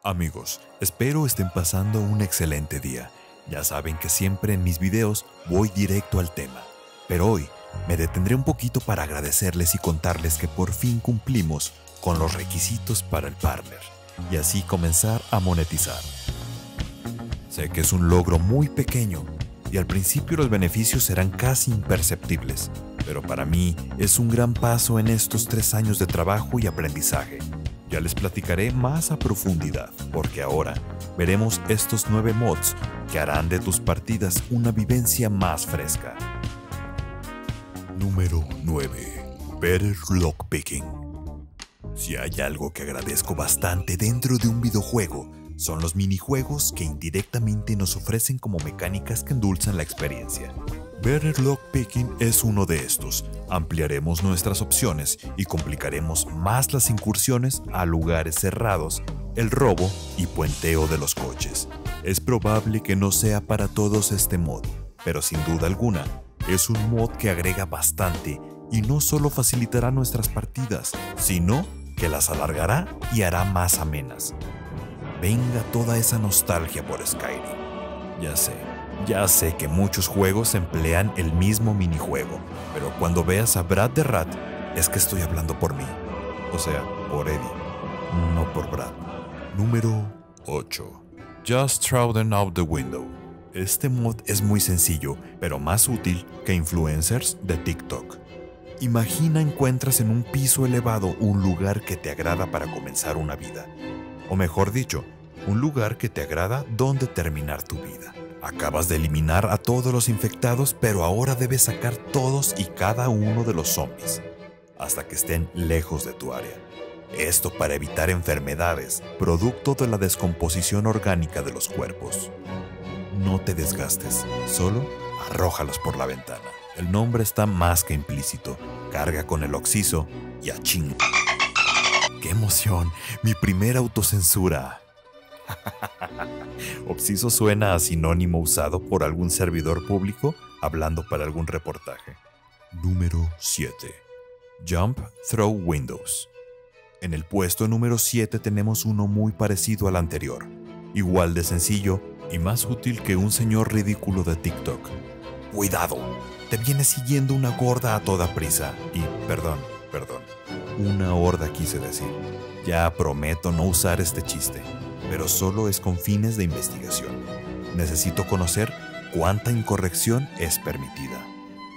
Amigos, espero estén pasando un excelente día. Ya saben que siempre en mis videos voy directo al tema, pero hoy me detendré un poquito para agradecerles y contarles que por fin cumplimos con los requisitos para el partner y así comenzar a monetizar. Sé que es un logro muy pequeño y al principio los beneficios serán casi imperceptibles, pero para mí es un gran paso en estos 3 años de trabajo y aprendizaje. Ya les platicaré más a profundidad, porque ahora veremos estos 9 mods que harán de tus partidas una vivencia más fresca. Número 9. Better Lockpicking. Si hay algo que agradezco bastante dentro de un videojuego, son los minijuegos que indirectamente nos ofrecen como mecánicas que endulzan la experiencia. Better Lockpicking es uno de estos. Ampliaremos nuestras opciones y complicaremos más las incursiones a lugares cerrados, el robo y puenteo de los coches. Es probable que no sea para todos este mod, pero sin duda alguna, es un mod que agrega bastante y no solo facilitará nuestras partidas, sino que las alargará y hará más amenas. Venga toda esa nostalgia por Skyrim. Ya sé que muchos juegos emplean el mismo minijuego, pero cuando veas a Brad the Rat, es que estoy hablando por mí. O sea, por Eddie, no por Brad. Número 8. Just Thrown Out the Window. Este mod es muy sencillo, pero más útil que influencers de TikTok. Imagina encuentras en un piso elevado un lugar que te agrada para comenzar una vida. O mejor dicho, un lugar que te agrada donde terminar tu vida. Acabas de eliminar a todos los infectados, pero ahora debes sacar todos y cada uno de los zombies, hasta que estén lejos de tu área. Esto para evitar enfermedades, producto de la descomposición orgánica de los cuerpos. No te desgastes, solo arrójalos por la ventana. El nombre está más que implícito. Carga con el Oxiso y a ching. ¡Qué emoción! Mi primera autocensura. Oxiso suena a sinónimo usado por algún servidor público hablando para algún reportaje. Número 7. Jump Through Windows. En el puesto número 7 tenemos uno muy parecido al anterior, igual de sencillo y más útil que un señor ridículo de TikTok. ¡Cuidado! Te viene siguiendo una gorda a toda prisa y, perdón, una horda quise decir. Ya prometo no usar este chiste, pero solo es con fines de investigación. Necesito conocer cuánta incorrección es permitida.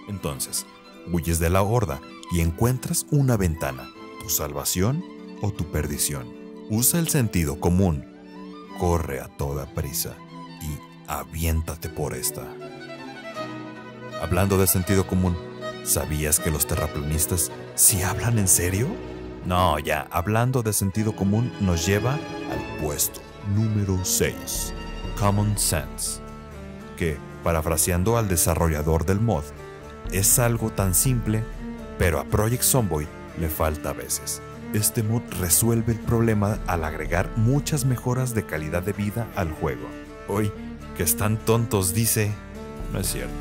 Entonces, huyes de la horda y encuentras una ventana, tu salvación o tu perdición. Usa el sentido común, corre a toda prisa y aviéntate por esta. Hablando de sentido común, ¿sabías que los terraplanistas sí hablan en serio? No, ya, hablando de sentido común nos lleva al puesto número 6, Common Sense, que, parafraseando al desarrollador del mod, es algo tan simple, pero a Project Zomboid le falta a veces. Este mod resuelve el problema al agregar muchas mejoras de calidad de vida al juego. Hoy, que están tontos, dice, no es cierto.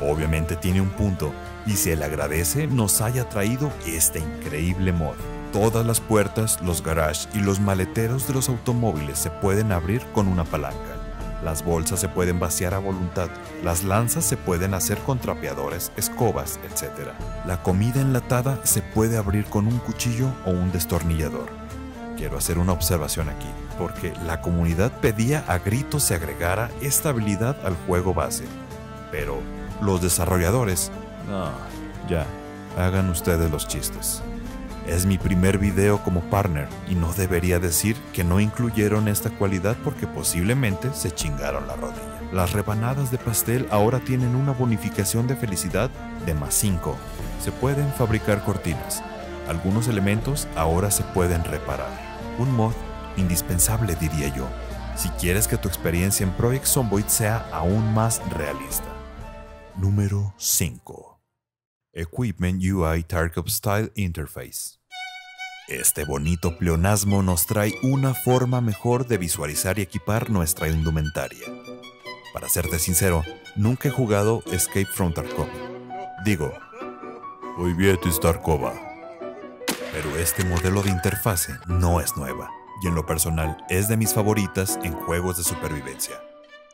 Obviamente tiene un punto, y se le agradece nos haya traído este increíble mod. Todas las puertas, los garages y los maleteros de los automóviles se pueden abrir con una palanca. Las bolsas se pueden vaciar a voluntad, las lanzas se pueden hacer con trapeadores, escobas, etc. La comida enlatada se puede abrir con un cuchillo o un destornillador. Quiero hacer una observación aquí, porque la comunidad pedía a gritos se agregara esta habilidad al juego base. Pero los desarrolladores, no, ya, hagan ustedes los chistes. Es mi primer video como partner y no debería decir que no incluyeron esta cualidad porque posiblemente se chingaron la rodilla. Las rebanadas de pastel ahora tienen una bonificación de felicidad de +5. Se pueden fabricar cortinas. Algunos elementos ahora se pueden reparar. Un mod indispensable, diría yo, si quieres que tu experiencia en Project Zomboid sea aún más realista. Número 5. Equipment UI Tarkov Style Interface. Este bonito pleonasmo nos trae una forma mejor de visualizar y equipar nuestra indumentaria. Para serte sincero, nunca he jugado Escape from Tarkov. Digo, hoy Tarkova. Pero este modelo de interfase no es nueva. y en lo personal es de mis favoritas en juegos de supervivencia.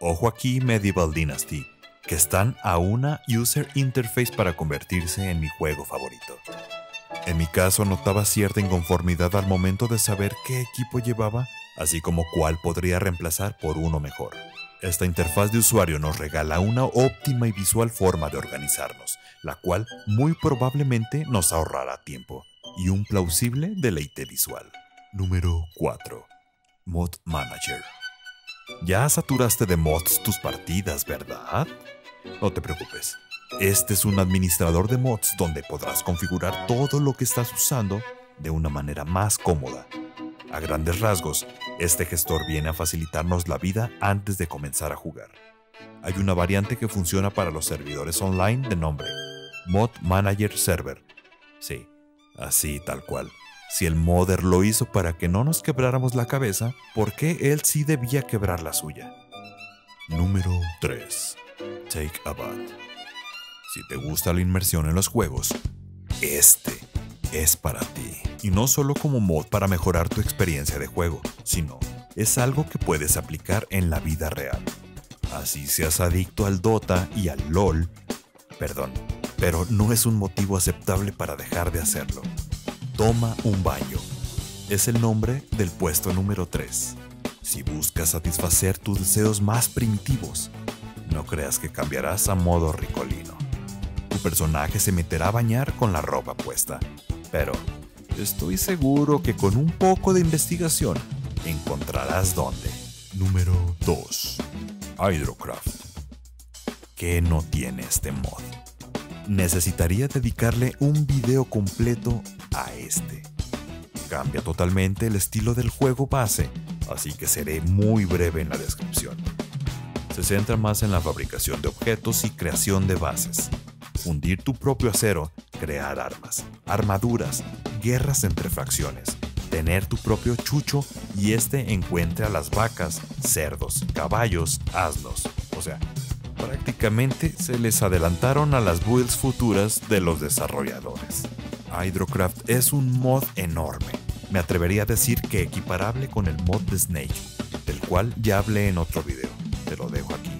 Ojo aquí Medieval Dynasty, que están a una user interface para convertirse en mi juego favorito. En mi caso notaba cierta inconformidad al momento de saber qué equipo llevaba, así como cuál podría reemplazar por uno mejor. Esta interfaz de usuario nos regala una óptima y visual forma de organizarnos, la cual muy probablemente nos ahorrará tiempo y un plausible deleite visual. Número 4. Mod Manager. Ya saturaste de mods tus partidas, ¿verdad? No te preocupes. Este es un administrador de mods donde podrás configurar todo lo que estás usando de una manera más cómoda. A grandes rasgos, este gestor viene a facilitarnos la vida antes de comenzar a jugar. Hay una variante que funciona para los servidores online de nombre Mod Manager Server. Sí, así tal cual. Si el modder lo hizo para que no nos quebráramos la cabeza, ¿por qué él sí debía quebrar la suya? Número 3. Take a Bath. Si te gusta la inmersión en los juegos, este es para ti. Y no solo como mod para mejorar tu experiencia de juego, sino es algo que puedes aplicar en la vida real. Así seas adicto al Dota y al LOL, pero no es un motivo aceptable para dejar de hacerlo. Toma un baño. Es el nombre del puesto número 3. Si buscas satisfacer tus deseos más primitivos, no creas que cambiarás a modo ricolino. Tu personaje se meterá a bañar con la ropa puesta, pero estoy seguro que con un poco de investigación encontrarás dónde. Número 2. Hydrocraft. ¿Qué no tiene este mod? Necesitaría dedicarle un video completo a este. Cambia totalmente el estilo del juego base, así que seré muy breve en la descripción. Se centra más en la fabricación de objetos y creación de bases. Fundir tu propio acero, crear armas, armaduras, guerras entre facciones, tener tu propio chucho y este encuentre a las vacas, cerdos, caballos, asnos. O sea, prácticamente se les adelantaron a las builds futuras de los desarrolladores. Hydrocraft es un mod enorme. Me atrevería a decir que equiparable con el mod de Snake, del cual ya hablé en otro video. Te lo dejo aquí.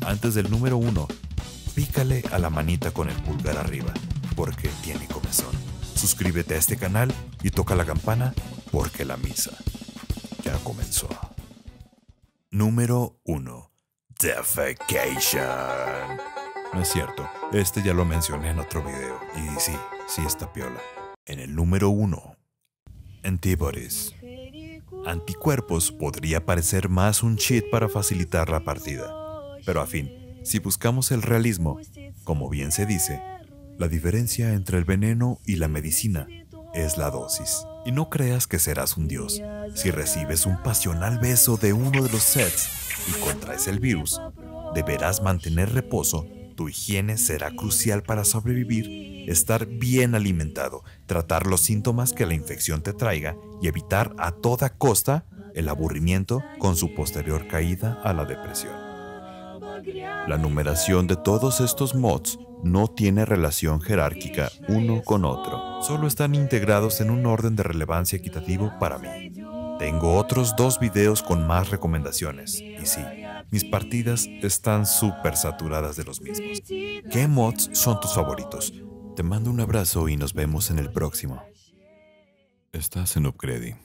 Antes del número 1, pícale a la manita con el pulgar arriba, porque tiene comezón. Suscríbete a este canal y toca la campana, porque la misa ya comenzó. Número 1. Defecation. No es cierto, este ya lo mencioné en otro video, y sí está piola. En el número 1, Antibodies. Anticuerpos podría parecer más un cheat para facilitar la partida, pero a fin, si buscamos el realismo, como bien se dice, la diferencia entre el veneno y la medicina es la dosis. Y no creas que serás un dios. Si recibes un pasional beso de uno de los sets y contraes el virus, deberás mantener reposo, tu higiene será crucial para sobrevivir, estar bien alimentado, tratar los síntomas que la infección te traiga y evitar a toda costa el aburrimiento con su posterior caída a la depresión. La numeración de todos estos mods no tiene relación jerárquica uno con otro, solo están integrados en un orden de relevancia equitativo para mí. Tengo otros 2 videos con más recomendaciones, y sí, mis partidas están súper saturadas de los mismos. ¿Qué mods son tus favoritos? Te mando un abrazo y nos vemos en el próximo. Estás en Upgrade.